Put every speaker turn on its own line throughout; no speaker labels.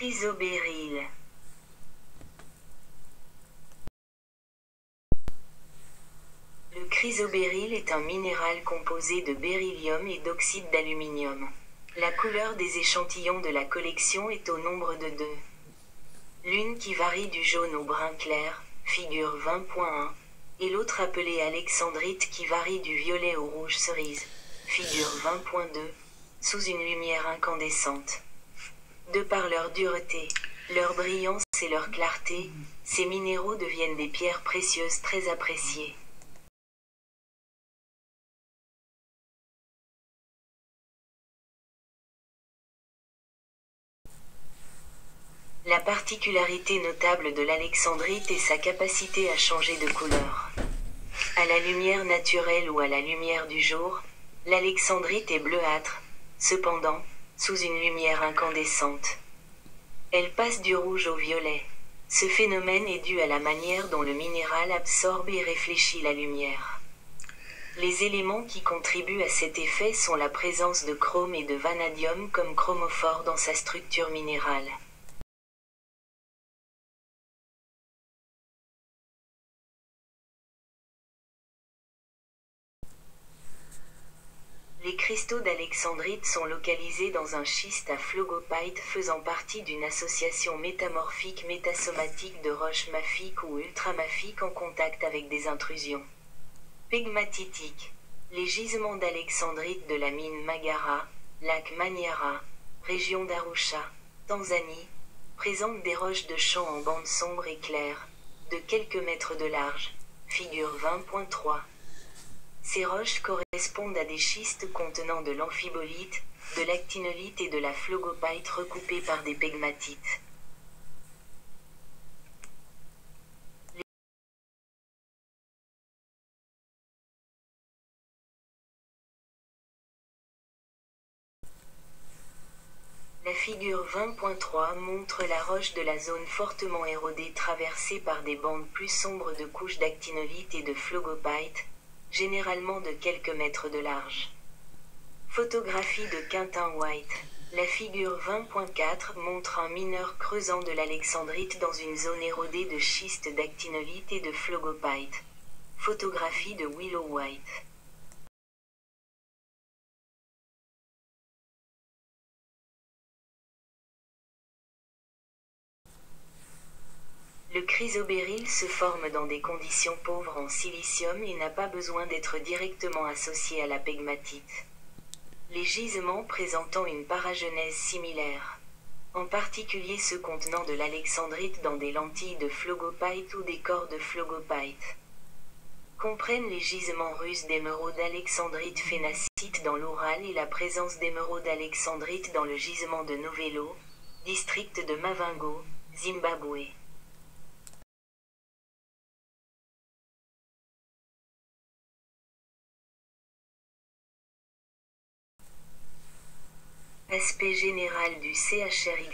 Chrysobéryl. Le chrysobéryl est un minéral composé de beryllium et d'oxyde d'aluminium. La couleur des échantillons de la collection est au nombre de 2. L'une qui varie du jaune au brun clair, figure 20.1, et l'autre appelée alexandrite qui varie du violet au rouge cerise, figure 20.2, sous une lumière incandescente. De par leur dureté, leur brillance et leur clarté, ces minéraux deviennent des pierres précieuses très appréciées. La particularité notable de l'alexandrite est sa capacité à changer de couleur. À la lumière naturelle ou à la lumière du jour, l'alexandrite est bleuâtre, cependant, sous une lumière incandescente. Elle passe du rouge au violet. Ce phénomène est dû à la manière dont le minéral absorbe et réfléchit la lumière. Les éléments qui contribuent à cet effet sont la présence de chrome et de vanadium comme chromophore dans sa structure minérale. Les cristaux d'alexandrite sont localisés dans un schiste à phlogopite faisant partie d'une association métamorphique métasomatique de roches mafiques ou ultramafiques en contact avec des intrusions pegmatitiques. Les gisements d'alexandrite de la mine Magara, lac Manyara, région d'Arusha, Tanzanie, présentent des roches de champ en bandes sombres et claires, de quelques mètres de large, figure 20.3. Ces roches correspondent à des schistes contenant de l'amphibolite, de l'actinolite et de la phlogopite recoupés par des pegmatites. La figure 20.3 montre la roche de la zone fortement érodée traversée par des bandes plus sombres de couches d'actinolite et de phlogopite, généralement de quelques mètres de large. Photographie de Quentin White. La figure 20.4 montre un mineur creusant de l'alexandrite dans une zone érodée de schistes d'actinolite et de phlogopite. Photographie de Willow White. Le chrysobéryl se forme dans des conditions pauvres en silicium et n'a pas besoin d'être directement associé à la pegmatite. Les gisements présentant une paragenèse similaire, en particulier ceux contenant de l'alexandrite dans des lentilles de phlogopite ou des corps de phlogopite, comprennent les gisements russes d'émeraude alexandrite phénacite dans l'Oural et la présence d'émeraude alexandrite dans le gisement de Novello, district de Mavingo, Zimbabwe. Aspect général du CHRYSOBERYL.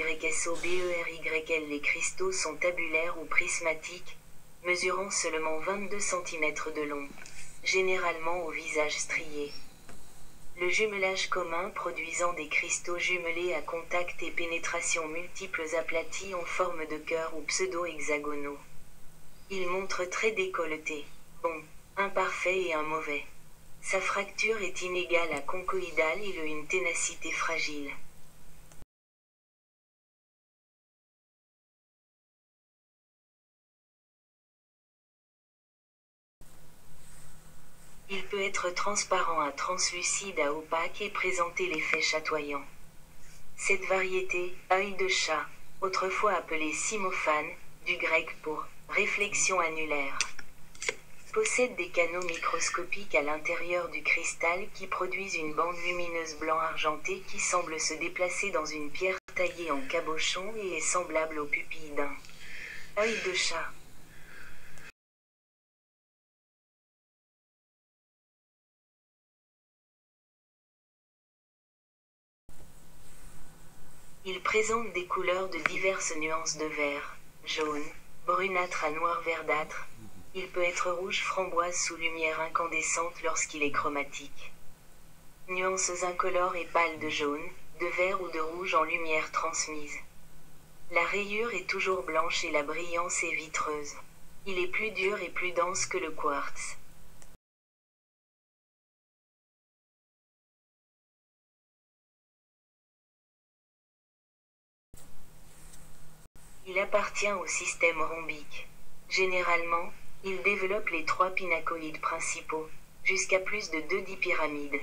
Les cristaux sont tabulaires ou prismatiques, mesurant seulement 22 cm de long, généralement au visage strié. Le jumelage commun produisant des cristaux jumelés à contact et pénétration multiples aplatis en forme de cœur ou pseudo-hexagonaux. Il montre très décolleté, bon, imparfait et un mauvais. Sa fracture est inégale à conchoïdale et une ténacité fragile. Il peut être transparent à translucide à opaque et présenter l'effet chatoyant. Cette variété, œil de chat, autrefois appelée cymophane, du grec pour réflexion annulaire, possède des canaux microscopiques à l'intérieur du cristal qui produisent une bande lumineuse blanc-argentée qui semble se déplacer dans une pierre taillée en cabochon et est semblable aux pupilles d'un œil de chat. Il présente des couleurs de diverses nuances de vert, jaune, brunâtre à noir verdâtre. Il peut être rouge framboise sous lumière incandescente lorsqu'il est chromatique. Nuances incolores et pâles de jaune, de vert ou de rouge en lumière transmise. La rayure est toujours blanche et la brillance est vitreuse. Il est plus dur et plus dense que le quartz. Il appartient au système rhombique. Généralement, il développe les 3 pinacoïdes principaux, jusqu'à plus de 2 dipyramides.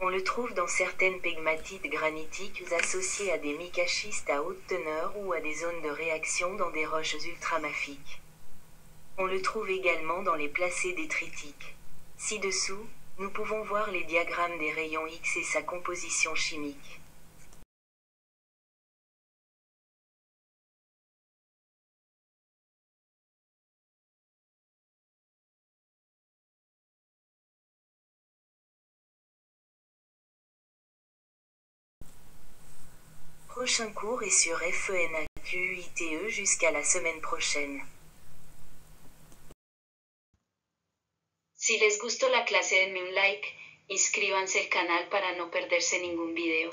On le trouve dans certaines pegmatites granitiques associées à des micaschistes à haute teneur ou à des zones de réaction dans des roches ultramafiques. On le trouve également dans les placés détritiques. Ci-dessous, nous pouvons voir les diagrammes des rayons X et sa composition chimique. Prochain cours est sur FENAQUITE jusqu'à la semaine prochaine.
Si les gustó la clase denme un like, inscríbanse al canal para no perderse ningún video.